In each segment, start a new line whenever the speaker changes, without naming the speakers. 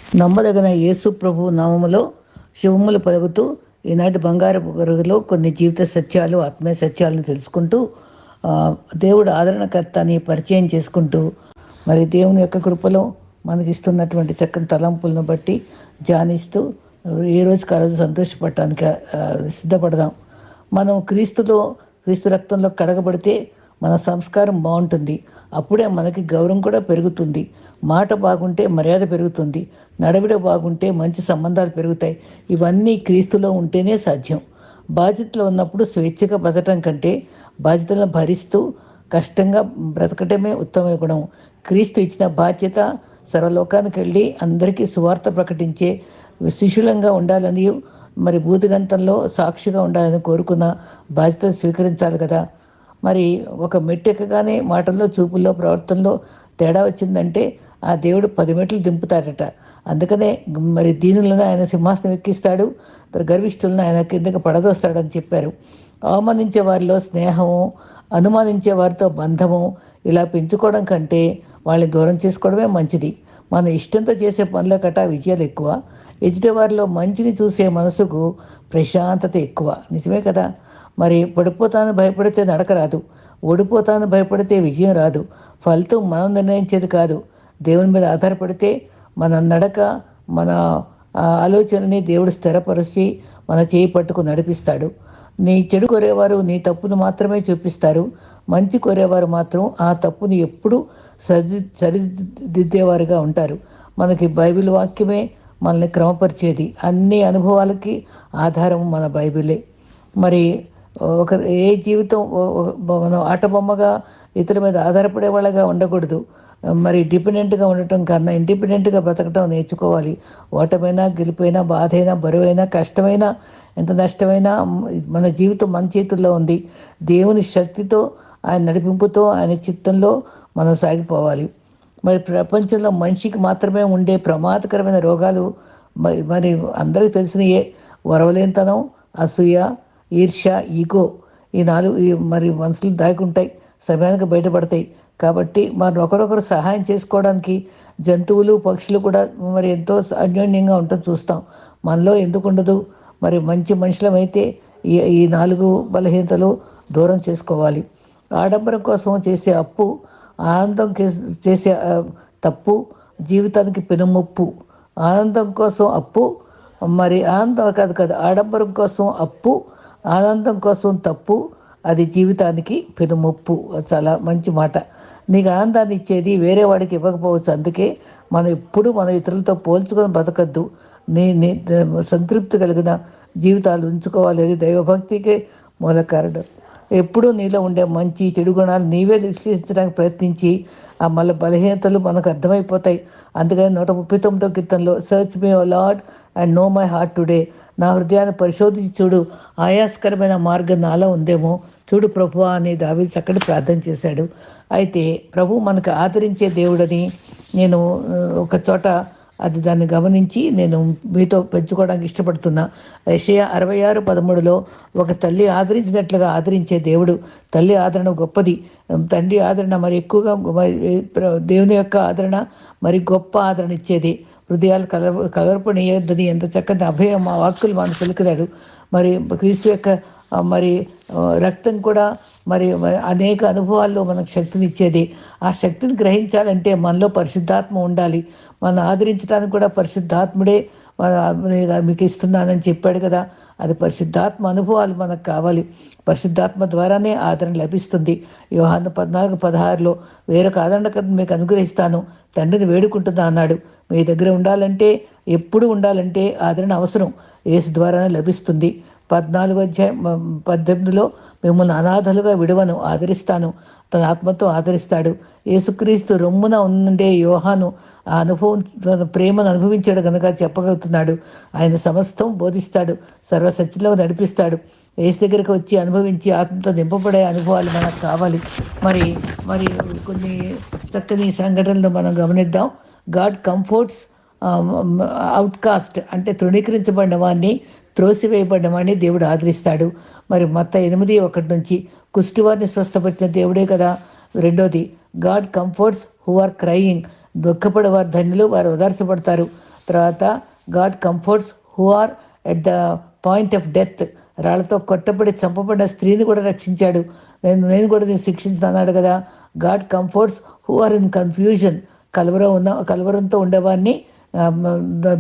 నమ్మదగిన యేసు ప్రభు నామములో శుభములు పలుకుతూ ఈనాటి బంగారు గరుగులో కొన్ని జీవిత సత్యాలు, ఆత్మీయ సత్యాలను తెలుసుకుంటూ ఆ, దేవుడు ఆదరణకర్త అని పరిచయం చేసుకుంటూ మరి దేవుని యొక్క కృపలో మనకి ఇస్తున్నటువంటి చక్కని తలంపులను బట్టి ధ్యానిస్తూ ఏ రోజుకి ఆ రోజు సంతోషపడటానికి సిద్ధపడదాం. మనం క్రీస్తు రక్తంలో కడగబడితే మన సంస్కారం బాగుంటుంది. అప్పుడే మనకి గౌరవం కూడా పెరుగుతుంది. మాట బాగుంటే మర్యాద పెరుగుతుంది. నడవిడ బాగుంటే మంచి సంబంధాలు పెరుగుతాయి. ఇవన్నీ క్రీస్తులో ఉంటేనే సాధ్యం. బాధ్యతలో ఉన్నప్పుడు స్వేచ్ఛగా బ్రతకటం కంటే బాధ్యతలను భరిస్తూ కష్టంగా బ్రతకటమే ఉత్తమ గుణం. క్రీస్తు ఇచ్చిన బాధ్యత సర్వలోకానికి వెళ్ళి అందరికీ సువార్త ప్రకటించే శిష్యులంగా ఉండాలని, మరి భూతిగంతంలో సాక్షిగా ఉండాలని కోరుకున్న బాధ్యతలు స్వీకరించాలి కదా. మరి ఒక మెట్టు ఎక్కగానే మాటల్లో, చూపుల్లో, ప్రవర్తనలో తేడా వచ్చిందంటే ఆ దేవుడు 10 మెట్లు దింపుతాడట. అందుకనే మరి దీనులను ఆయన సింహాసనం ఎక్కిస్తాడు, గర్విష్ఠులను ఆయన కిందకి పడదోస్తాడని చెప్పారు. అవమానించే వారిలో స్నేహము, అనుమానించే వారితో బంధము ఇలా పెంచుకోవడం కంటే వాళ్ళని దూరం చేసుకోవడమే మంచిది. మన ఇష్టంతో చేసే పనుల కట విజయాలు ఎక్కువ. ఎదుటి వారిలో మంచిని చూసే మనసుకు ప్రశాంతత ఎక్కువ. నిజమే కదా. మరి పడిపోతాను భయపడితే నడక రాదు, ఓడిపోతాను భయపడితే విజయం రాదు. ఫలితం మనం నిర్ణయించేది కాదు. దేవుని మీద ఆధారపడితే మన నడక, మన ఆలోచనని దేవుడు స్థిరపరిచి మన చేయి పట్టుకు నడిపిస్తాడు. నీ చెడు కోరేవారు నీ తప్పును మాత్రమే చూపిస్తారు. మంచి కోరేవారు మాత్రం ఆ తప్పుని ఎప్పుడూ సరిదిద్దేవారుగా ఉంటారు. మనకి బైబిల్ వాక్యమే మనల్ని క్రమపరిచేది. అన్ని అనుభవాలకి ఆధారం మన బైబిలే. మరి ఒక ఏ జీవితం మనం ఆటబొమ్మగా ఇతరుల మీద ఆధారపడే వాళ్ళగా ఉండకూడదు. మరి డిపెండెంట్గా ఉండటం కన్నా ఇండిపెండెంట్గా బ్రతకటం నేర్చుకోవాలి. ఓటమైనా, గెలిపోయినా, బాధైనా, బరువైనా, కష్టమైనా, ఎంత నష్టమైనా మన జీవితం మన చేతుల్లో ఉంది. దేవుని శక్తితో, ఆయన నడిపింపుతో, ఆయన చిత్తంలో మనం సాగిపోవాలి. మరి ప్రపంచంలో మనిషికి మాత్రమే ఉండే ప్రమాదకరమైన రోగాలు మరి అందరికీ తెలిసినయే. వరవలేనితనం, అసూయ, ఈర్ష్య, ఈగో, ఈ 4 మరి మనసులు దాగుంటాయి, సమయానికి బయటపడతాయి. కాబట్టి మరి ఒకరొకరు సహాయం చేసుకోవడానికి జంతువులు, పక్షులు కూడా మరి ఎంతో అన్యోన్యంగా ఉంటుంది చూస్తాం. మనలో ఎందుకు ఉండదు? మరి మంచి మనుషులమైతే ఈ 4 బలహీనతలు దూరం చేసుకోవాలి. ఆడంబరం కోసం చేసే అప్పు, ఆనందం చేసే తప్పు జీవితానికి పెనుముప్పు. ఆనందం కోసం అప్పు, మరి ఆనందం కాదు ఆడంబరం కోసం అప్పు, ఆనందం కోసం తప్పు, అది జీవితానికి పెనుముప్పు. చాలా మంచి మాట. నీకు ఆనందాన్ని ఇచ్చేది వేరే వాడికి ఇవ్వకపోవచ్చు. అందుకే మనం ఎప్పుడు మన ఇతరులతో పోల్చుకొని బతకద్దు. నీ సంతృప్తి కలిగిన జీవితాలు ఉంచుకోవాలి. అది దైవభక్తికే మూల కారణం. ఎప్పుడూ నీలో ఉండే మంచి చెడు గుణాలు నీవే విశ్లేషించడానికి ప్రయత్నించి ఆ మళ్ళీ బలహీనతలు మనకు అర్థమైపోతాయి. అందుకని 139వ కీర్తనలో search me O Lord and know my heart today, నా హృదయాన్ని పరిశోధించి చూడు, ఆయాస్కరమైన మార్గం నాలో ఉందేమో చూడు ప్రభువా అని దావీదు చక్కటి ప్రార్థన చేశాడు. అయితే ప్రభు మనకు ఆదరించే దేవుడని నేను ఒక చోట దాన్ని గమనించి నేను మీతో పెంచుకోవడానికి ఇష్టపడుతున్నా. యెషయా 66:13లో ఒక తల్లి ఆదరించినట్లుగా ఆదరించే దేవుడు. తల్లి ఆదరణ గొప్పది, తండ్రి ఆదరణ మరి ఎక్కువగా, దేవుని యొక్క ఆదరణ మరి గొప్ప ఆదరణ ఇచ్చేది. హృదయాలు కలర్పనీయద్దని ఎంత చక్కటి అభయం మా వాక్కులు మనం పలుకుతాడు. మరి క్రీస్తు యొక్క మరి రక్తం కూడా మరి అనేక అనుభవాల్లో మనకు శక్తిని ఇచ్చేది. ఆ శక్తిని గ్రహించాలంటే మనలో పరిశుద్ధాత్మ ఉండాలి. మనం ఆదరించడానికి కూడా పరిశుద్ధాత్ముడే మీకు ఇస్తున్నానని చెప్పాడు కదా. అది పరిశుద్ధాత్మ అనుభవాలు మనకు కావాలి. పరిశుద్ధాత్మ ద్వారానే ఆదరణ లభిస్తుంది. యోహాను 14:16లో వేరొక ఆదరణకర్తను మీకు అనుగ్రహిస్తాను, తండ్రిని వేడుకుంటున్నా అన్నాడు. మీ దగ్గర ఉండాలంటే, ఎప్పుడు ఉండాలంటే ఆదరణ అవసరం. యేసు ద్వారానే లభిస్తుంది. 14:18లో మిమ్మల్ని అనాథలుగా విడవను, ఆదరిస్తాను, తన ఆత్మతో ఆదరిస్తాడు. యేసుక్రీస్తు రొమ్మున ఉండే యోహాను ఆ అనుభవం, ప్రేమను అనుభవించాడు కనుక చెప్పగలుగుతున్నాడు. ఆయన సమస్తం బోధిస్తాడు, సర్వసత్యంలో నడిపిస్తాడు. యేసు దగ్గరికి వచ్చి అనుభవించి ఆత్మతో నింపబడే అనుభవాలు మనకు కావాలి. మరి మరి కొన్ని చక్కని సంఘటనలు మనం గమనిద్దాం. గాడ్ కంఫర్ట్స్ అవుట్కాస్ట్, అంటే తృణీకరించబడిన వాడిని, త్రోసివేయబడిన వాడిని దేవుడు ఆదరిస్తాడు. మరి మత్తయి 8:1 నుంచి కుష్టివారిని స్వస్థపరిచిన దేవుడే కదా. రెండోది, God comforts who are crying, దుఃఖపడే వారు ధన్యులు, వారు ఓదార్చబడతారు. తర్వాత God comforts who are at the point of death. రాళ్లతో కొట్టబడి చంపబడిన స్త్రీని కూడా రక్షించాడు. నేను కూడా నేను శిక్షించిన అన్నాడు కదా. God comforts who are in confusion. కలవరంతో ఉండేవాడిని,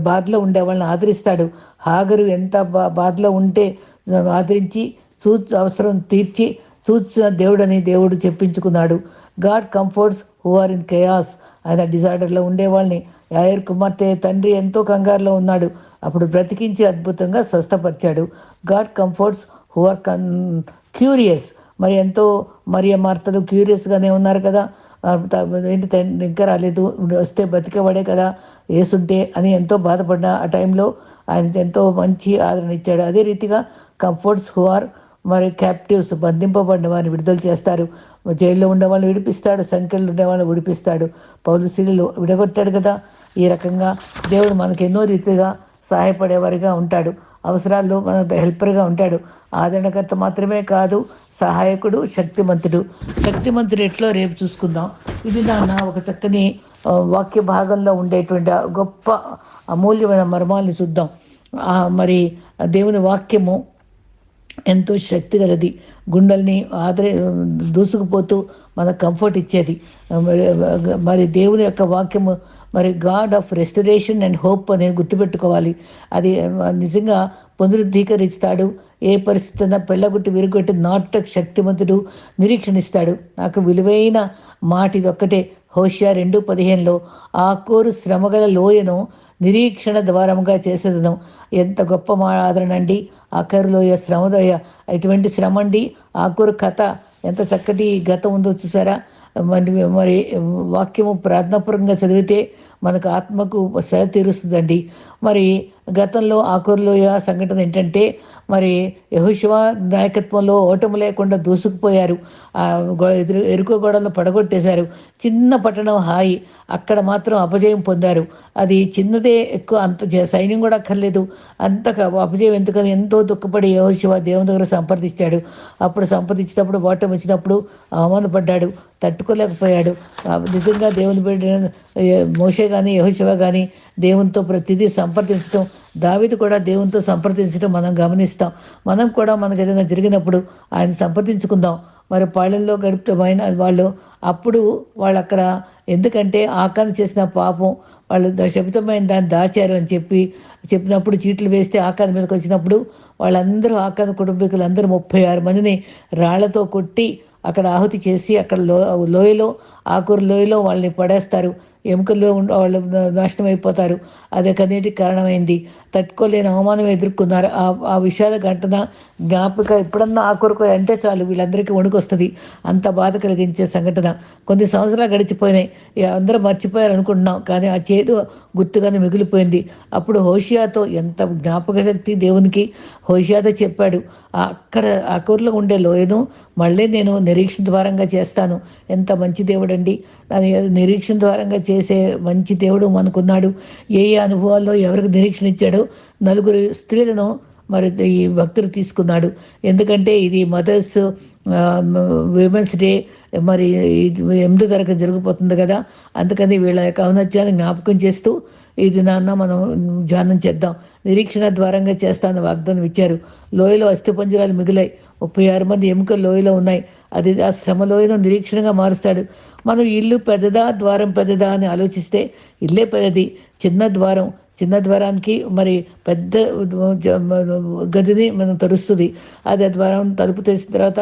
బాధలో ఉండేవాళ్ళని ఆదరిస్తాడు. హాగరు ఎంత బాధలో ఉంటే ఆదరించి అవసరం తీర్చి చూసిన దేవుడని దేవుడు చెప్పించుకున్నాడు. God comforts who are in chaos. ఆయన డిజార్డర్లో ఉండేవాళ్ళని, యాయర్ కుమార్తె తండ్రి ఎంతో కంగారులో ఉన్నాడు, అప్పుడు బ్రతికించి అద్భుతంగా స్వస్థపరిచాడు. God comforts who are curious. మరి ఎంతో మరియ మార్తలు క్యూరియస్గానే ఉన్నారు కదా. ఏంటి ఇంకా రాలేదు, వస్తే బతికేవాడే కదా వేసుంటే అని ఎంతో బాధపడిన ఆ టైంలో ఆయన ఎంతో మంచి ఆదరణ ఇచ్చాడు. అదే రీతిగా కంఫర్ట్స్ హూ ఆర్ మరి క్యాప్టివ్స్, బంధింపబడిన వారిని విడుదల చేస్తారు. జైల్లో ఉండే వాళ్ళని విడిపిస్తాడు, సంఖ్యలు ఉండే వాళ్ళని విడిపిస్తాడు. పౌలు శీలలు విడగొట్టాడు కదా. ఈ రకంగా దేవుడు మనకు ఎన్నో రీతిగా సహాయపడేవారిగా ఉంటాడు. అవసరాల్లో మన హెల్పర్గా ఉంటాడు. ఆదరణకర్త మాత్రమే కాదు, సహాయకుడు, శక్తిమంతుడు. శక్తిమంతుడు ఎట్లో రేపు చూసుకుందాం. ఇది నాన్న ఒక చక్కని వాక్య భాగంలో ఉండేటువంటి గొప్ప అమూల్యమైన మర్మాల్ని చూద్దాం. మరి దేవుని వాక్యము ఎంతో శక్తి గలది. గుండెల్ని దూసుకుపోతూ మనకు కంఫర్ట్ ఇచ్చేది. మరి దేవుని యొక్క వాక్యము మరి God of restoration and hope అనేది గుర్తుపెట్టుకోవాలి. అది నిజంగా పునరుద్ధీకరిస్తాడు. ఏ పరిస్థితి అయినా పెళ్ళగొట్టి విరుగొట్టి నాటక శక్తిమంతుడు, నిరీక్షణిస్తాడు. నాకు విలువైన మాట ఇది ఒక్కటే. హోషియా 2:15 ఆకోరు శ్రమగల లోయను నిరీక్షణ ద్వారముగా చేసేదను. ఎంత గొప్ప ఆదరణ అండి. ఆఖరు లోయ, శ్రమలోయ, ఎటువంటి శ్రమ అండి. ఆకోరు కథ ఎంత చక్కటి గతం ఉందో చూసారా. మరి వాక్యము ప్రార్థనాపూర్వకంగా చదివితే మనకు ఆత్మకు సేద తీరుస్తుందండి. మరి గతంలో ఆకూరులోయ సంఘటన ఏంటంటే, మరి యెహోషువ నాయకత్వంలో ఓటమి లేకుండా దూసుకుపోయారు. ఎరుకో గోడలను పడగొట్టేశారు. చిన్న పట్టణం హాయి, అక్కడ మాత్రం అపజయం పొందారు. అది చిన్నదే, ఎక్కువ అంత సైన్యం కూడా అక్కర్లేదు. అంత అపజయం ఎందుకని ఎంతో దుఃఖపడి యెహోషువ దేవుని దగ్గర సంప్రదించాడు. అప్పుడు సంప్రదించినప్పుడు ఓటమి వచ్చినప్పుడు అవమానపడ్డాడు, తట్టుకోలేకపోయాడు. నిజంగా దేవుని బిడ్డ మోషే కానీ యెహోషువ కానీ దేవునితో ప్రతిదీ సంప్రదించడం, దావీదు కూడా దేవునితో సంప్రదించడం మనం గమనిస్తాం. మనం కూడా మనకు ఏదైనా జరిగినప్పుడు ఆయన సంప్రదించుకుందాం. మరి పాళెంలో గడుపుతమైన వాళ్ళు అప్పుడు వాళ్ళు అక్కడ, ఎందుకంటే ఆకాను చేసిన పాపం వాళ్ళు శపితమైన దాన్ని దాచారు అని చెప్పినప్పుడు చీట్లు వేస్తే ఆకాను మీదకి వచ్చినప్పుడు వాళ్ళందరూ, ఆకాను కుటుంబీకులందరూ 36 మందిని రాళ్లతో కొట్టి అక్కడ ఆహుతి చేసి అక్కడ లోయలో, ఆకూరు లోయలో వాళ్ళని పడేస్తారు. ఎముకల్లో వాళ్ళు నాశనం అయిపోతారు. అదే కన్నీటికి కారణమైంది. తట్టుకోలేని అవమానం ఎదుర్కొన్నారు. ఆ విషాద ఘటన జ్ఞాపిక ఎప్పుడన్నా ఆకూరుకు అంటే చాలు వీళ్ళందరికీ వణుకొస్తుంది. అంత బాధ కలిగించే సంఘటన. కొన్ని సంవత్సరాలు గడిచిపోయినాయి, అందరూ మర్చిపోయారు అనుకుంటున్నాం, కానీ ఆ చేదు గుర్తుగానే మిగిలిపోయింది. అప్పుడు హోషియాతో ఎంత జ్ఞాపక శక్తి దేవునికి. హోషియాతో చెప్పాడు, అక్కడ ఆకూరులో ఉండే లోయను మళ్ళీ నేను నిరీక్షణ ద్వారంగా చేస్తాను. ఎంత మంచి దేవుడండి. దాని నిరీక్షణ ద్వారంగా చేసే మంచి దేవుడు మనకున్నాడు. ఏ అనుభవాల్లో ఎవరికి నిరీక్షణ ఇచ్చాడో 4 స్త్రీలను మరి ఈ భక్తుడు తీసుకున్నాడు. ఎందుకంటే ఇది మదర్స్ విమెన్స్ డే, మరి 8వ తరగతి జరిగిపోతుంది కదా. అందుకని వీళ్ళ యొక్క ఔన్నత్యాన్ని జ్ఞాపకం చేస్తూ ఇది నాన్న మనం ధ్యానం చేద్దాం. నిరీక్షణ ద్వారంగా చేస్తాను వాగ్దానం ఇచ్చారు. లోయలో అస్థిపంజరాలు మిగిలాయి. 36 మంది ఎముకలు లోయలో ఉన్నాయి. అది ఆ శ్రమ లోయను నిరీక్షణగా మారుస్తాడు. మనం ఇల్లు పెద్దదా, ద్వారం పెద్దదా అని ఆలోచిస్తే ఇల్లే పెద్దది. చిన్న ద్వారానికి మరి పెద్ద గదిని మనం తెరుస్తుంది. అది ఆ ద్వారం తలుపు తెరిచిన తర్వాత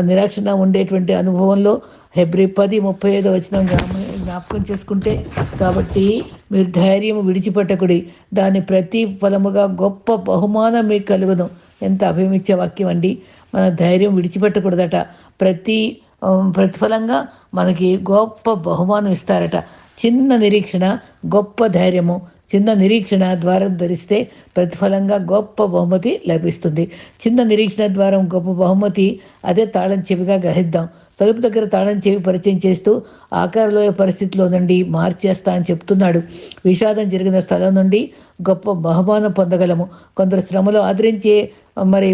నిరీక్షణ ఉండేటువంటి అనుభవంలో హెబ్రీ 10:35 జ్ఞాపకం చేసుకుంటే, కాబట్టి మీరు ధైర్యం విడిచిపెట్టకుడి, దాని ప్రతి ఫలముగా గొప్ప బహుమానం మీకు కలుగును. ఎంత అభిమిచ్చే వాక్యం అండి. మన ధైర్యం విడిచిపెట్టకూడదట. ప్రతిఫలంగా మనకి గొప్ప బహుమానం ఇస్తారట. చిన్న నిరీక్షణ గొప్ప ధైర్యము. చిన్న నిరీక్షణ ద్వారం ధరిస్తే ప్రతిఫలంగా గొప్ప బహుమతి లభిస్తుంది. చిన్న నిరీక్షణ ద్వారం గొప్ప బహుమతి అదే తాళం చెవిగా గ్రహిద్దాం. తలుపు దగ్గర తాళం చెవి పరిచయం చేస్తూ ఆకారలోయ పరిస్థితిలో నుండి మార్చేస్తా అని చెప్తున్నాడు. విషాదం జరిగిన స్థలం నుండి గొప్ప బహుమానం పొందగలము. కొందరు శ్రమలో ఆదరించే మరి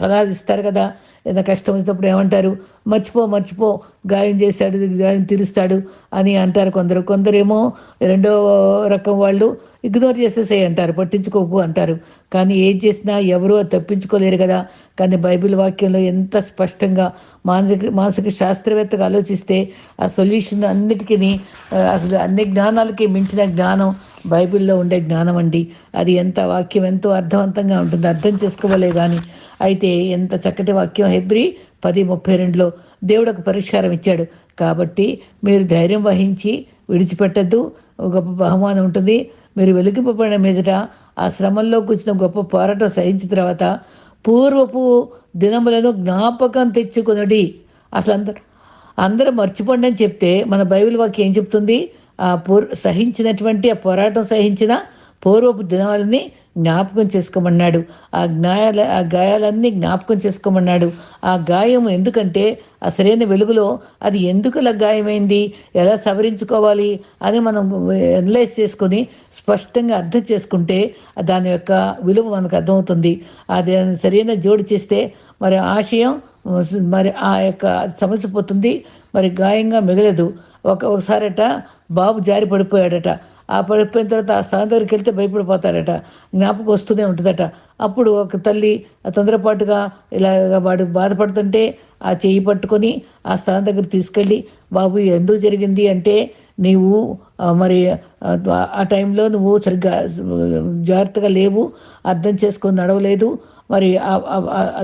సలహాలు ఇస్తారు కదా. ఏదైనా కష్టం వచ్చినప్పుడు ఏమంటారు, మర్చిపో మర్చిపో, గాయం చేస్తాడు, గాయం తీరుస్తాడు అని అంటారు కొందరు. కొందరేమో రెండో రకం వాళ్ళు ఇగ్నోర్ చేసేసేయి అంటారు, పట్టించుకోకు అంటారు. కానీ ఏం చేసినా ఎవరు అది తప్పించుకోలేరు కదా. కానీ బైబిల్ వాక్యంలో ఎంత స్పష్టంగా మానసిక శాస్త్రవేత్తగా ఆలోచిస్తే ఆ సొల్యూషన్ అన్నిటికీ, అసలు అన్ని జ్ఞానాలకి మించిన జ్ఞానం బైబిల్లో ఉండే జ్ఞానం అండి. అది ఎంత వాక్యం ఎంతో అర్థవంతంగా ఉంటుంది, అర్థం చేసుకోవలే కానీ. అయితే ఎంత చక్కటి వాక్యం. హెబ్రీ 10:32లో దేవుడు ఒక పరిష్కారం ఇచ్చాడు. కాబట్టి మీరు ధైర్యం వహించి విడిచిపెట్టద్దు, గొప్ప బహుమానం ఉంటుంది. మీరు వెలిగింపబడిన మీదట ఆ శ్రమంలో కూర్చున్న గొప్ప పోరాటం సహించిన తర్వాత పూర్వపు దినములను జ్ఞాపకం తెచ్చుకొనుడి. అసలు అందరూ మర్చిపోండి అని చెప్తే మన బైబిల్ వాక్యం ఏం చెప్తుంది? ఆ సహించినటువంటి ఆ పోరాటం సహించిన పూర్వపు దినాలని జ్ఞాపకం చేసుకోమన్నాడు. ఆ గాయాలన్నీ జ్ఞాపకం చేసుకోమన్నాడు. ఆ గాయం ఎందుకంటే ఆ సరైన వెలుగులో అది ఎందుకు ఇలా గాయమైంది, ఎలా సవరించుకోవాలి అని మనం అనలైజ్ చేసుకొని స్పష్టంగా అర్థం చేసుకుంటే దాని యొక్క విలువ మనకు అర్థమవుతుంది. అది సరైన జోడు చేస్తే మరి ఆశయం మరి ఆ యొక్క సమస్య పోతుంది, మరి గాయంగా మిగలదు. ఒకసారట బాబు జారి పడిపోయాడట. ఆ పడిపోయిన తర్వాత ఆ స్థానం దగ్గరికి వెళ్తే భయపడిపోతారట, జ్ఞాపకం వస్తూనే ఉంటుందట. అప్పుడు ఒక తల్లి తొందరపాటుగా ఇలా వాడు బాధపడుతుంటే ఆ చెయ్యి పట్టుకొని ఆ స్థానం దగ్గర తీసుకెళ్ళి, బాబు ఎందుకు జరిగింది అంటే, నీవు మరి ఆ టైంలో నువ్వు సరిగ్గా జాగ్రత్తగా లేవు, అర్థం చేసుకొని నడవలేదు, మరి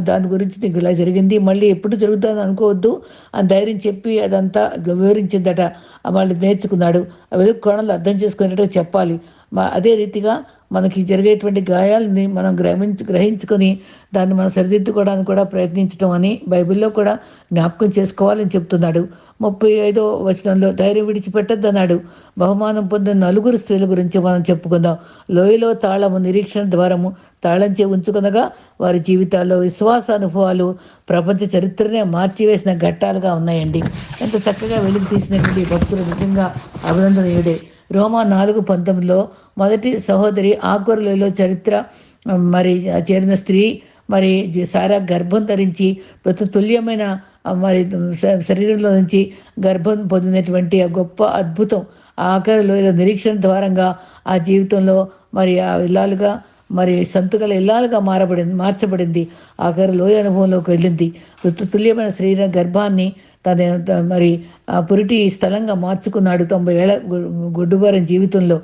దాని గురించి నీకు ఇలా జరిగింది, మళ్ళీ ఎప్పుడు జరుగుతుందని అనుకోవద్దు అని ధైర్యం చెప్పి అదంతా వివరించిందట. వాళ్ళు నేర్చుకున్నాడు. వెలుగు కోణంలో అర్థం చేసుకునేటట్టు చెప్పాలి. అదే రీతిగా మనకి జరిగేటువంటి గాయాలని మనం గ్రహించుకొని దాన్ని మనం సరిదిద్దుకోవడానికి కూడా ప్రయత్నించడం అని బైబిల్లో కూడా జ్ఞాపకం చేసుకోవాలని చెప్తున్నాడు. 35వ వచనంలో ధైర్యం విడిచిపెట్టద్దు అన్నాడు. బహుమానం పొందిన 4 స్త్రీల గురించి మనం చెప్పుకుందాం. లోయలో తాళము, నిరీక్షణ ద్వారము తాళంచే ఉంచుకొనగా వారి జీవితాల్లో విశ్వాస అనుభవాలు ప్రపంచ చరిత్రనే మార్చివేసిన ఘట్టాలుగా ఉన్నాయండి. ఎంత చక్కగా వెలుగు తీసినటువంటి భక్తులు నిజంగా అభినందనీయుడే. రోమా 4:19లో మొదటి సహోదరి ఆగోరులో చరిత్ర మరి చేరిన స్త్రీ మరి సారా గర్భం ధరించి తుల్యమైన మరి శరీరంలో నుంచి గర్భం పొందినటువంటి ఆ గొప్ప అద్భుతం ఆఖరిలో నిరీక్షణ ద్వారంగా ఆ జీవితంలో మరి ఆ ఇల్లాలుగా మరి సంతుగల ఇల్లాలుగా మార్చబడింది. ఆఖరి లోయ అనుభవంలోకి వెళ్ళింది. తుల్యమైన శరీర గర్భాన్ని తన మరి ఆ పురిటి స్థలంగా మార్చుకున్నాడు 90 ఏళ్ల గుడ్డుబారం జీవితంలో.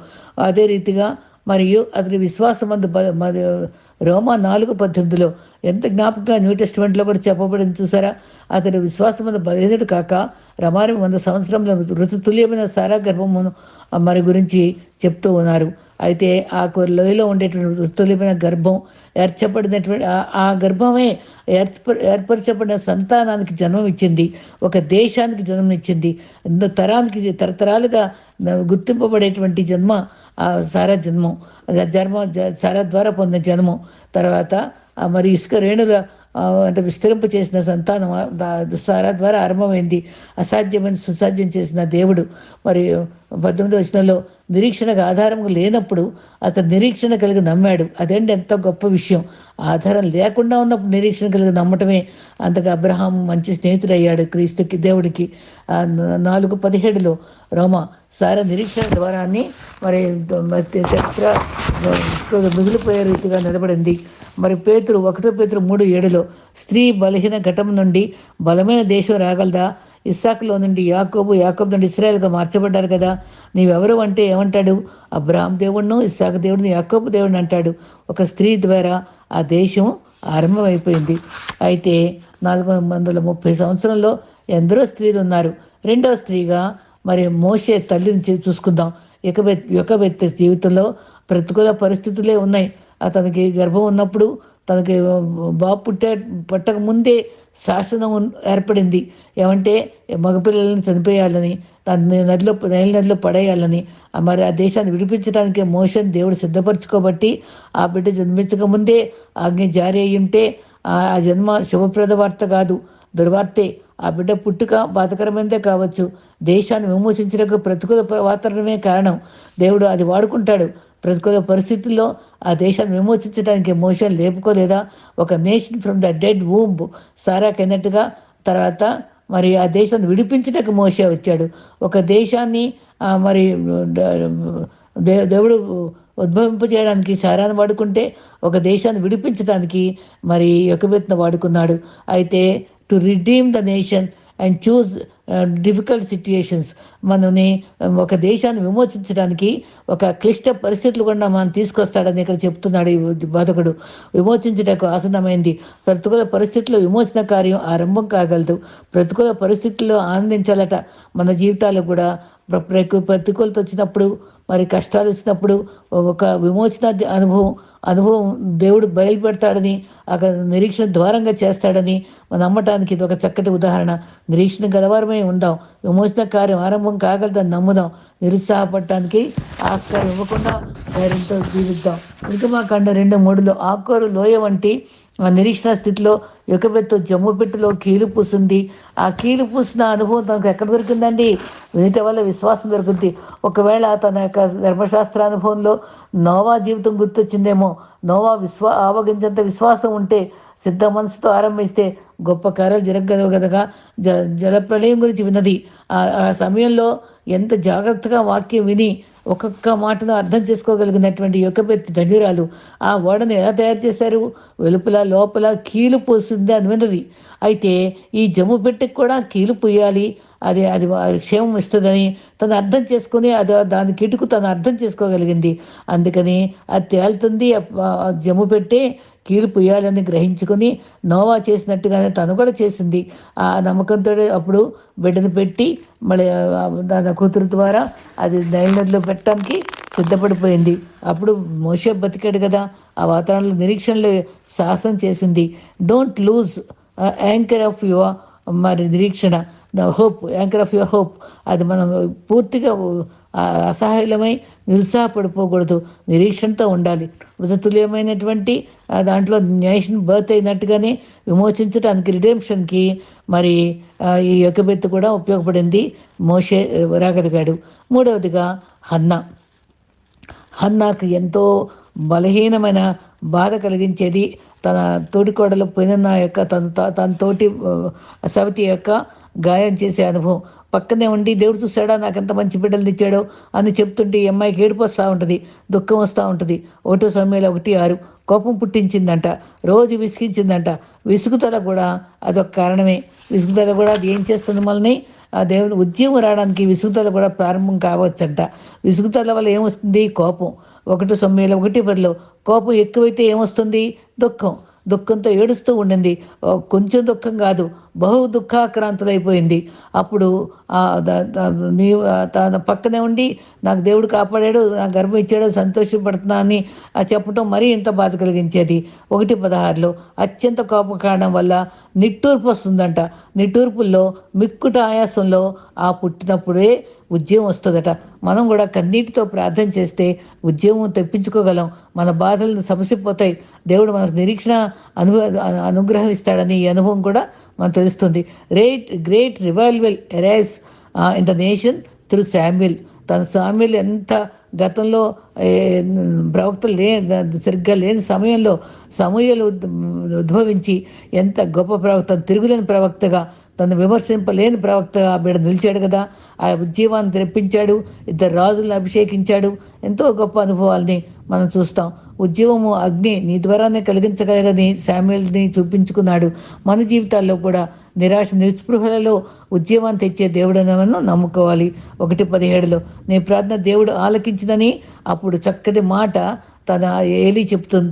అదే రీతిగా మరియు అతని విశ్వాసమందు రోమా 4:18లో ఎంత జ్ఞాపకంగా న్యూ టెస్టిమెంట్లో కూడా చెప్పబడింది చూసారా. అతని విశ్వాసమందు బలహీనుడు కాక రమారి 100 సంవత్సరంలో ఋతుతుల్యమైన సారా గర్భమును మరి గురించి చెప్తూ ఉన్నారు. అయితే ఆ లోయలో ఉండేటువంటి ఋతుతుల్యమైన గర్భం ఏర్చబడినటువంటి ఆ గర్భమే ఏర్పరచబడిన సంతానానికి జన్మం ఇచ్చింది, ఒక దేశానికి జన్మం ఇచ్చింది, తరతరాలుగా గుర్తింపబడేటువంటి జన్మ ఆ సారా జన్మం. సారా ద్వారా పొందిన జన్మం. తర్వాత మరి ఇసుక రేణుల అంటే విస్తరింప చేసిన సంతానం సారా ద్వారా ఆరంభమైంది. అసాధ్యమైన సుసాధ్యం చేసిన దేవుడు. మరి 18వ వచనంలో నిరీక్షణకు ఆధారం లేనప్పుడు అతను నిరీక్షణ కలిగి నమ్మాడు. అదేంటి ఎంత గొప్ప విషయం. ఆధారం లేకుండా ఉన్నప్పుడు నిరీక్షణ కలిగి నమ్మటమే అంతగా అబ్రహాం మంచి స్నేహితుడయ్యాడు క్రీస్తుకి, దేవుడికి. 4:17లో రోమా సారా నిరీక్షణ ద్వారాన్ని మరి చరిత్ర మిగిలిపోయే రీతిగా నిలబడింది. మరి 1 పేతురు 3:7లో స్త్రీ బలహీన ఘటం నుండి బలమైన దేశం రాగలదా? ఇస్సాకులో నుండి యాకోబు, యాకోబు నుండి ఇశ్రాయేలుగా మార్చబడ్డారు కదా. నీవెవరు అంటే ఏమంటాడు? అబ్రహాం దేవుడును, ఇస్సాకు దేవుడిని, యాకోబు దేవుడిని అంటాడు. ఒక స్త్రీ ద్వారా ఆ దేశం ఆరంభమైపోయింది. అయితే 430 సంవత్సరంలో ఎందరో స్త్రీలు ఉన్నారు. రెండవ స్త్రీగా మరి మోషే తల్లిని చూసుకుందాం. యొకబెత్తె జీవితంలో ప్రతికూల పరిస్థితులే ఉన్నాయి. అతనికి గర్భం ఉన్నప్పుడు తనకి బాబు పుట్టక ముందే శాసనం ఏర్పడింది. ఏమంటే మగపిల్లలను చనిపోయాలని, నైల్ నదిలో పడేయాలని. మరి ఆ దేశాన్ని విడిపించడానికి మోషేని దేవుడు సిద్ధపరచుకోబట్టి ఆ బిడ్డ జన్మించక ముందే ఆజ్ఞ జారీ అయ్యి ఉంటే ఆ జన్మ శుభప్రద వార్త కాదు, దుర్వార్తే. ఆ బిడ్డ పుట్టుక బాధకరమైనదే కావచ్చు. దేశాన్ని విమోచించడానికి ప్రతికూల వాతావరణమే కారణం. దేవుడు అది వాడుకుంటాడు. ప్రతికూల పరిస్థితుల్లో ఆ దేశాన్ని విమోచించడానికి మోషన్ లేపుకోలేదా? ఒక nation from the dead womb సారాకైనట్టుగా. తర్వాత మరి ఆ దేశాన్ని విడిపించడానికి మోషే వచ్చాడు. ఒక దేశాన్ని మరి దేవుడు ఉద్భవింపజేయడానికి సారాన్ని వాడుకుంటే, ఒక దేశాన్ని విడిపించడానికి మరి యొకబెత్తును వాడుకున్నాడు. అయితే to redeem the nation and choose difficult situations, మనని ఒక దేశాన్ని విమోచించడానికి ఒక క్లిష్ట పరిస్థితులు కూడా మనం తీసుకొస్తాడని ఇక్కడ చెప్తున్నాడు ఈ బోధకుడు. విమోచించుటకు ఆసన్నమైంది. ప్రతికూల పరిస్థితుల్లో విమోచన కార్యం ఆరంభం కాగలదు. ప్రతికూల పరిస్థితుల్లో ఆనందించాలట. మన జీవితాలు కూడా ప్రతికూలత వచ్చినప్పుడు, మరి కష్టాలు వచ్చినప్పుడు ఒక విమోచన అనుభవం దేవుడు బయలుపెడతాడని, అక్కడ నిరీక్షణ ద్వారంగా చేస్తాడని మనం నమ్మటానికి ఇది ఒక చక్కటి ఉదాహరణ. నిరీక్షణ గలవారమే ఉందాం. విమోచన కార్యం ఆరంభం కాగలదని నమ్ముదాం. నిరుత్సాహపడటానికి ఆస్కారం ఇవ్వకుండా ధైర్యంతో జీవిద్దాం. నిర్గమాకాండ 2:3 ఆకోరు లోయ వంటి ఆ నిరీక్షణ స్థితిలో యొకబెత్తు జమ్ము పెట్టెలో కీలు పూసింది. ఆ కీలు పూసిన అనుభవం తనకు ఎక్కడ దొరికిందండి? వినుట వల్ల విశ్వాసం దొరుకుతుంది. ఒకవేళ తన యొక్క ధర్మశాస్త్ర అనుభవంలో నోవా జీవితం గుర్తొచ్చిందేమో. నోవా ఆవగించంత విశ్వాసం ఉంటే, సిద్ధ మనసుతో ఆరంభిస్తే గొప్ప కార్యాలు జరగగలవు కదగా. జలప్రళయం గురించి విన్నది. ఆ సమయంలో ఎంత జాగ్రత్తగా వాక్యం విని ఒక్కొక్క మాటను అర్థం చేసుకోగలిగినటువంటి యొకబెత్తు ధన్యురాలు. ఆ ఓడను ఎలా తయారు చేశారు? వెలుపల లోపల కీలు పోస్తుంది అని విన్నది. అయితే ఈ జమ్ము పెట్టెకి కూడా కీలు పూయాలి, అది అది క్షేమం ఇస్తుందని తను అర్థం చేసుకుని దాని కిటుకు తను అర్థం చేసుకోగలిగింది. అందుకని అది తేలుతుంది, జమ్ము పెట్టే కీలు పుయ్యాలని గ్రహించుకొని నోవా చేసినట్టుగానే తను కూడా చేసింది. ఆ నమ్మకంతో అప్పుడు బిడ్డను పెట్టి మళ్ళీ దాని కూతురు ద్వారా అది నైల్ నదిలో పెట్టడానికి సిద్ధపడిపోయింది. అప్పుడు మోషే బతికాడు కదా. ఆ వాతావరణంలో నిరీక్షణలో సాహసం చేసింది. Don't lose anchor of your మరి నిరీక్షణ, the hope, anchor of your hope. అది మనం పూర్తిగా అసహాయమై నిరుత్సాహపడిపోకూడదు. నిరీక్షణతో ఉండాలి. మృతతుల్యమైనటువంటి దాంట్లో నేషన్ బర్త్ అయినట్టుగానే విమోచించడానికి, రిడెంప్షన్కి మరి ఈ యొకబెత్తు కూడా ఉపయోగపడింది. మోషే రాగలిగాడు. మూడవదిగా హన్నాకు ఎంతో బలహీనమైన బాధ కలిగించేది తన తోటికోడలు పోయిన యొక్క తన తోటి సవతి యొక్క గాయం చేసే అనుభవం. పక్కనే ఉండి దేవుడు చూస్తాడా నాకెంత మంచి బిడ్డలు ఇచ్చాడో అని చెప్తుంటే ఈ అమ్మాయికి ఏడుపు వస్తూ ఉంటుంది, దుఃఖం వస్తూ ఉంటుంది. 1 సమయాలు 1:6 కోపం పుట్టించిందంట, రోజు విసిగించిందంట. విసుగుదల కూడా అదొక కారణమే. విసుగుదల కూడా అది ఏం చేస్తుంది? మనల్ని ఆ దేవుని ఉద్యమం రావడానికి విసుగుదల కూడా ప్రారంభం కావచ్చంట. విసుగుదల వల్ల ఏమొస్తుంది? కోపం. 1 సమయాలు 1:10 కోపం ఎక్కువైతే ఏమొస్తుంది? దుఃఖంతో ఏడుస్తూ ఉండింది. కొంచెం దుఃఖం కాదు, బహు దుఃఖాక్రాంతులైపోయింది. అప్పుడు నీవు తన పక్కనే ఉండి నాకు దేవుడు కాపాడాడు, నాకు గర్భం ఇచ్చాడు, సంతోషపడుతున్నా అని చెప్పటం మరీ ఎంత బాధ కలిగించేది. 1:16 అత్యంత కోపం కారణం వల్ల నిట్టూర్పు వస్తుందంట. నిట్టూర్పుల్లో మిక్కుట ఆయాసంలో ఆ పుట్టినప్పుడే ఉద్యమం వస్తుందట. మనం కూడా కన్నీటితో ప్రార్థన చేస్తే ఉద్యమం తెప్పించుకోగలం. మన బాధలను సమసిపోతాయి. దేవుడు మనకు నిరీక్షణ అనుగ్రహం ఇస్తాడని ఈ అనుభవం కూడా మనకు తెలుస్తుంది. Great revival arrives in the nation through Samuel. Samuel ఎంత గతంలో ప్రవక్తలు సరిగ్గా లేని సమయంలో సమూయేలు ఉద్భవించి ఎంత గొప్ప ప్రవక్త, తిరుగులేని ప్రవక్తగా, తను విమర్శింపలేని ప్రవక్తగా బిడ్డ నిలిచాడు కదా. ఆ ఉజ్జీవాన్ని తెప్పించాడు, 2 రాజులను అభిషేకించాడు. ఎంతో గొప్ప అనుభవాల్ని మనం చూస్తాం. ఉద్యమము అగ్ని నీ ద్వారానే కలిగించగలరని శామ్యుయేల్ని చూపించుకున్నాడు. మన జీవితాల్లో కూడా నిరాశ నిస్పృహలలో ఉద్యమాన్ని తెచ్చే దేవుడనను నమ్ముకోవాలి. 1:17 నీ ప్రార్థన దేవుడు ఆలకించిందని అప్పుడు చక్కటి మాట తన ఏలీ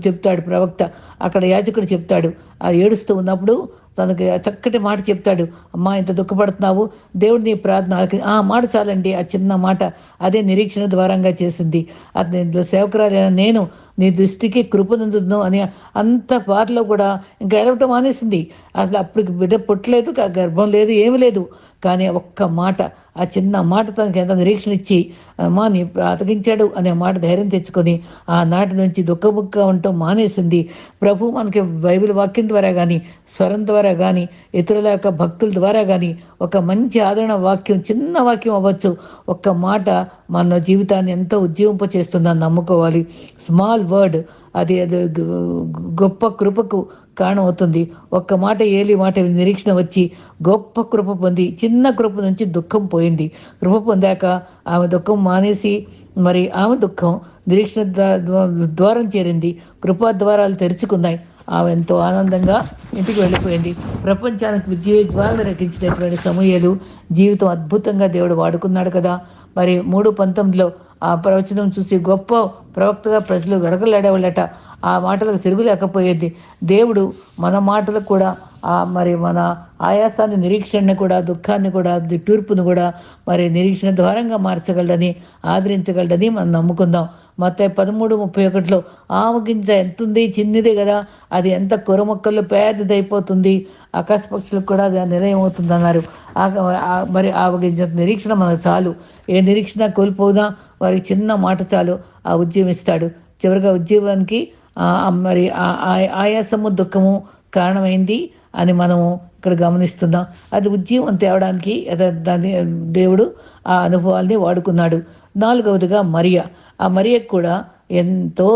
చెప్తాడు ప్రవక్త. అక్కడ యాజకుడు చెప్తాడు. ఆ ఏడుస్తూ ఉన్నప్పుడు తనకి చక్కటి మాట చెప్తాడు. అమ్మా ఇంత దుఃఖపడుతున్నావు, దేవుడు నీ ప్రార్థన ఆ మాట చాలండి. ఆ చిన్న మాట అదే నిరీక్షణ ద్వారంగా చేసింది. అది సేవకురాలైన నేను నీ దృష్టికి కృపనందును అని అంత బాధలో కూడా ఇంకా ఏడవటం మానేసింది. అసలు అప్పటికి బిడ్డ పుట్టలేదు, గర్భం లేదు, ఏమీ లేదు. కానీ ఒక్క మాట, ఆ చిన్న మాట తనకి ఎంత నిరీక్షణ ఇచ్చి అమ్మా నీ బ్రతికించాడు అనే మాట ధైర్యం తెచ్చుకొని ఆనాటి నుంచి దుఃఖముఖంగా ఉండటం మానేసింది. ప్రభు మనకి బైబిల్ వాక్యం ద్వారా కానీ, స్వరం ద్వారా కానీ, ఇతరుల యొక్క భక్తుల ద్వారా కానీ ఒక మంచి ఆదరణ వాక్యం, చిన్న వాక్యం అవ్వచ్చు, ఒక్క మాట మన జీవితాన్ని ఎంతో ఉజ్జీవింపచేస్తుందని నమ్ముకోవాలి. స్మాల్ వర్డ్ అది అది గొప్ప కృపకు కారణం అవుతుంది. ఒక్క మాట ఏలి మాట నిరీక్షణ వచ్చి గొప్ప కృప పొంది, చిన్న కృప నుంచి దుఃఖం పోయింది. కృప పొందాక ఆమె దుఃఖం మానేసి మరి ఆమె దుఃఖం నిరీక్షణ ద్వారం చేరింది. కృపా ద్వారాలు తెరుచుకున్నాయి. ఆమె ఎంతో ఆనందంగా ఇంటికి వెళ్ళిపోయింది. ప్రపంచానికి విజయ జ్వాలను రచించినటువంటి సమూయేలు జీవితం అద్భుతంగా దేవుడు వాడుకున్నాడు కదా. మరి 3:19లో ఆ ప్రవచనం చూసి గొప్ప ప్రవక్తగా ప్రజలు గడగలాడేవాళ్ళట. ఆ మాటలకు తిరుగులేకపోయేది. దేవుడు మన మాటలకు కూడా మరి మన ఆయాసాన్ని, నిరీక్షణని కూడా, దుఃఖాన్ని కూడా, తూర్పును కూడా మరి నిరీక్షణ ద్వారంగా మార్చగలడని, ఆదరించగలడని మనం నమ్ముకుందాం. మత్తయి 13:31లో ఆమగింజ ఎంతుంది, చిన్నదే కదా, అది ఎంత కొరమొక్కల్లో పెద్దదైపోతుంది, ఆకాశ పక్షులకు కూడా అది నిలయం అవుతుంది అన్నారు. మరి ఆవగింజ నిరీక్షణ మనకు చాలు. ఏ నిరీక్షణ కోల్పోయినా వారికి చిన్న మాట చాలు, ఆ ఉద్యమం ఇస్తాడు. చివరిగా ఉద్యమానికి మరి ఆయాసము, దుఃఖము కారణమైంది అని మనము ఇక్కడ గమనిస్తున్నాం. అది ఉద్యమం తేవడానికి దాన్ని దేవుడు ఆ అనుభవాల్ని వాడుకున్నాడు. 4వదిగా మరియ. ఆ మరియకు కూడా ఎంతో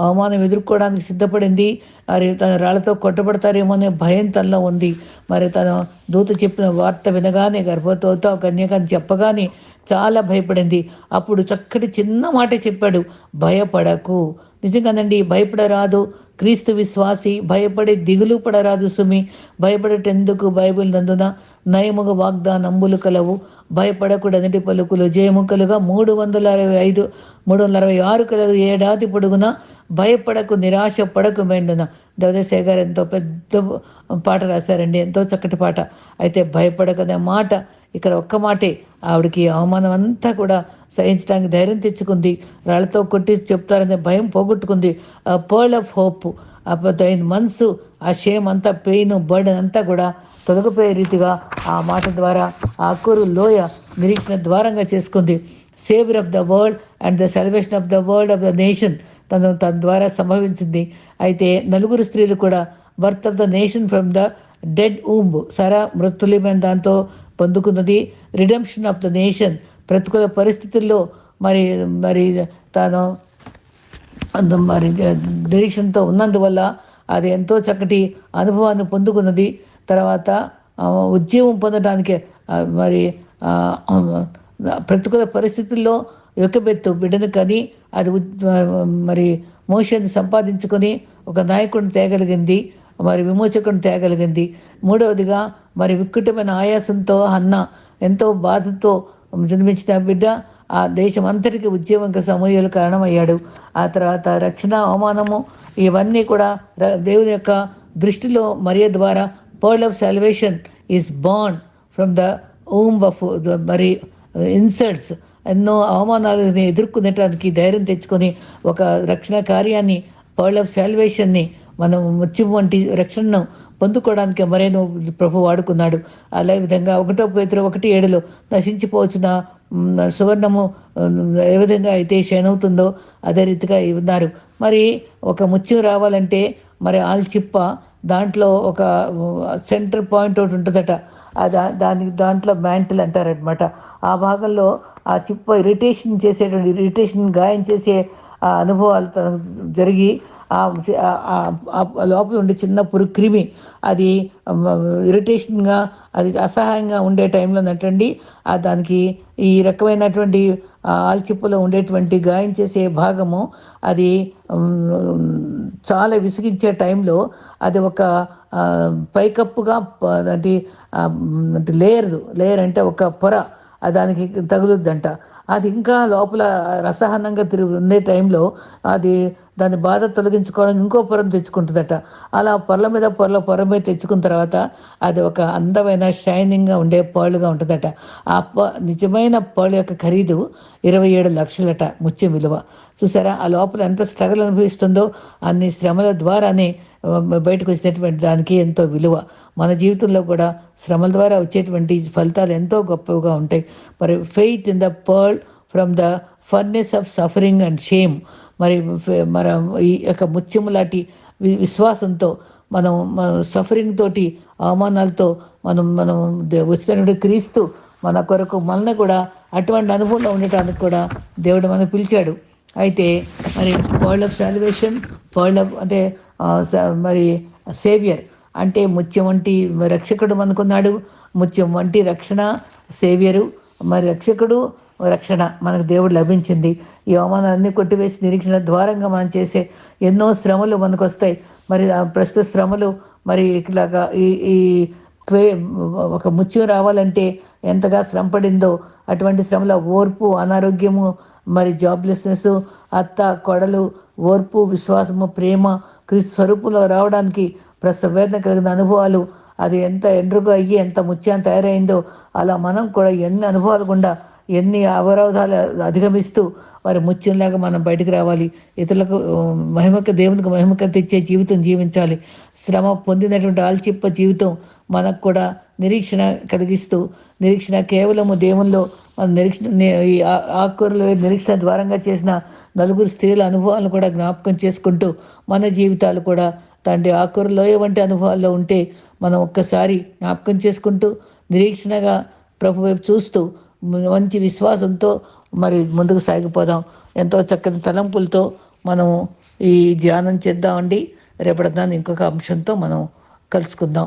అవమానం ఎదుర్కోవడానికి సిద్ధపడింది. మరి తన రాళ్లతో కొట్టబడతారేమో అనే భయం తనలో ఉంది. మరి తన దూత చెప్పిన వార్త వినగానే, గర్భవతితో కన్యకని చెప్పగానే చాలా భయపడింది. అప్పుడు చక్కటి చిన్న మాట చెప్పాడు, భయపడకు. నిజంగానండి, భయపడరాదు. క్రీస్తు విశ్వాసి భయపడి దిగులు పడరాదు సుమి. భయపడటెందుకు బైబిల్ నందున నయముగా వాగ్దానంబులు కలవు. భయపడకుడనటి పలుకులు జయము కలుగా 366 కలదు ఏడాది పొడుగున. భయపడకు నిరాశ పడకు మెండున. దేవదేశాయ్ గారు ఎంతో పెద్ద పాట రాశారండి, ఎంతో చక్కటి పాట. అయితే భయపడకనే మాట ఇక్కడ ఒక్క మాటే ఆవిడకి అవమానం అంతా కూడా సహించడానికి ధైర్యం తెచ్చుకుంది. రాళ్లతో కొట్టి చెప్తారనే భయం పోగొట్టుకుంది. Pearl of hope. దాని మనసు ఆ షేమ్ అంతా, పెయిన్, బర్డెన్ అంతా కూడా తొలగిపోయే రీతిగా ఆ మాట ద్వారా ఆ అక్కరు లోయ నిరీక్షణ ద్వారంగా చేసుకుంది. Saviour of the world and the salvation of the world of the nation తన ద్వారా సంభవించింది. అయితే 4 స్త్రీలు కూడా birth of the nation from the dead womb, మృతులమైన దాంతో పొందుకున్నది. రిడెంప్షన్ ఆఫ్ ద నేషన్, ప్రతికూల పరిస్థితుల్లో మరి మరి తాను మరి నిరీక్షణతో ఉన్నందువల్ల అది ఎంతో చక్కటి అనుభవాన్ని పొందుకున్నది. తర్వాత ఉద్యమం పొందడానికి మరి ప్రతికూల పరిస్థితుల్లో యొక్కబెత్తు బిడ్డను కని అది మరి మోషన్ని సంపాదించుకొని ఒక నాయకుడిని తేగలిగింది, మరి విమోచకుడిని తేగలిగింది. 3వదిగా మరి వికృతమైన ఆయాసంతో హన్న ఎంతో బాధతో జన్మించిన బిడ్డ ఆ దేశం అంతటికి ఉద్యమంకి సమూయేలు కారణమయ్యాడు. ఆ తర్వాత రక్షణ, అవమానము ఇవన్నీ కూడా దేవుని యొక్క దృష్టిలో మరియ ద్వారా pearl of salvation is born from the womb of మరి ఇన్సల్ట్స్. ఎన్నో అవమానాలని ఎదుర్కొనేటానికి ధైర్యం తెచ్చుకొని ఒక రక్షణ కార్యాన్ని, పర్ల్ ఆఫ్ సాల్వేషన్ని, మనం ముత్యం వంటి రక్షణను పొందుకోవడానికి మరేనో ప్రభు వాడుకున్నాడు. అదే విధంగా 1 పేతురు 1:7 నశించిపోవచ్చిన సువర్ణము ఏ విధంగా అయితే క్షీణవుతుందో అదే రీతిగా ఉన్నారు. మరి ఒక ముత్యం రావాలంటే మరి ఆల్చిప్ప దాంట్లో ఒక సెంటర్ పాయింట్ ఒకటి ఉంటుందట. దాంట్లో మ్యాంటిల్ అంటారనమాట. ఆ భాగంలో ఆ చిప్ప ఇరిటేషన్ గాయం చేసే ఆ అనుభవాలు జరిగి లోపల ఉండే చిన్న క్రిమి అది ఇరిటేషన్గా, అది అసహాయంగా ఉండే టైంలో నటండి దానికి ఈ రకమైనటువంటి ఆల్చిప్పలో ఉండేటువంటి గాయం చేసే భాగము అది చాలా విసిగించే టైంలో అది ఒక పైకప్పుగా అంటే లేయర్ అంటే ఒక పొర దానికి తగులుద్దంట. అది ఇంకా లోపల రసహనంగా తిరిగి ఉండే టైంలో అది దాని బాధ తొలగించుకోవడానికి ఇంకో పొరను తెచ్చుకుంటుందట. అలా పొరల మీద పొర మీద తెచ్చుకున్న తర్వాత అది ఒక అందమైన షైనింగ్‌గా ఉండే పర్ల్‌గా ఉంటదట. ఆ నిజమైన పర్ల్ యొక్క ఖరీదు 27,00,000 ముత్యం విలువ. చూసారా? ఆ లోపల ఎంత స్ట్రగల్ అనుభవిస్తుందో అన్ని శ్రమల ద్వారానే బయటకొచ్చినటువంటి దానికి ఎంతో విలువ. మన జీవితంలో కూడా శ్రమల ద్వారా వచ్చేటువంటి ఫలితాలు ఎంతో గొప్పవిగా ఉంటాయి. మరి faith in the pearl from the furnace of suffering and shame. మరి మన ఈ యొక్క ముత్యము లాంటి విశ్వాసంతో మనం సఫరింగ్ తోటి, అవమానాలతో మనం మనం వచ్చినటువంటి క్రీస్తు మన కొరకు మనల్ని కూడా అటువంటి అనుభవంలో ఉండటానికి కూడా దేవుడు మనల్ని పిలిచాడు. అయితే మరి pearl of salvation, pearl of అంటే మరి సేవియర్ అంటే ముత్యం వంటి రక్షకుడు మనకున్నాడు. ముత్యం వంటి రక్షణ, సేవియరు, మరి రక్షకుడు, రక్షణ మనకు దేవుడు లభించింది. ఈ అవమానాలన్నీ కొట్టివేసి నిరీక్షణ ద్వారంగా మనం చేసే ఎన్నో శ్రమలు మనకు వస్తాయి. మరి ఆ ప్రస్తుత శ్రమలు మరి ఇలాగా ఈ ఈ క్వే ఒక ముత్యం రావాలంటే ఎంతగా శ్రమ పడిందో అటువంటి శ్రమల ఓర్పు, అనారోగ్యము, మరి జాబ్లెస్నెస్, అత్త కోడలు, ఓర్పు, విశ్వాసము, ప్రేమ, క్రీస్తు స్వరూపంలో రావడానికి ప్రసవ వేదన కలిగిన అనుభవాలు, అది ఎంత ఎండ్రుగా అయ్యి ఎంత ముత్యాన్ని తయారైందో అలా మనం కూడా ఎన్ని అనుభవాలు గుండా ఎన్ని అవరోధాలు అధిగమిస్తూ వారి ముత్యంలాగా మనం బయటకు రావాలి. ఇతరులకు దేవునికి మహిమక తెచ్చే జీవితం జీవించాలి. శ్రమ పొందినటువంటి ఆల్చిప్ప జీవితం మనకు కూడా నిరీక్షణ కలిగిస్తూ, నిరీక్షణ కేవలము దేవుల్లో మన నిరీక్షణ ఈ ఆకుకూరలు నిరీక్షణ ద్వారంగా చేసిన నలుగురు స్త్రీల అనుభవాలను కూడా జ్ఞాపకం చేసుకుంటూ మన జీవితాలు కూడా తండ్రి ఆకుకూరలోయ వంటి అనుభవాల్లో ఉంటే మనం ఒక్కసారి జ్ఞాపకం చేసుకుంటూ నిరీక్షణగా ప్రభు వైపు చూస్తూ మంచి విశ్వాసంతో మరి ముందుకు సాగిపోదాం. ఎంతో చక్కని తలంపులతో మనం ఈ ధ్యానం చేద్దామండి. రేపటి ఇంకొక అంశంతో మనం కలుసుకుందాం.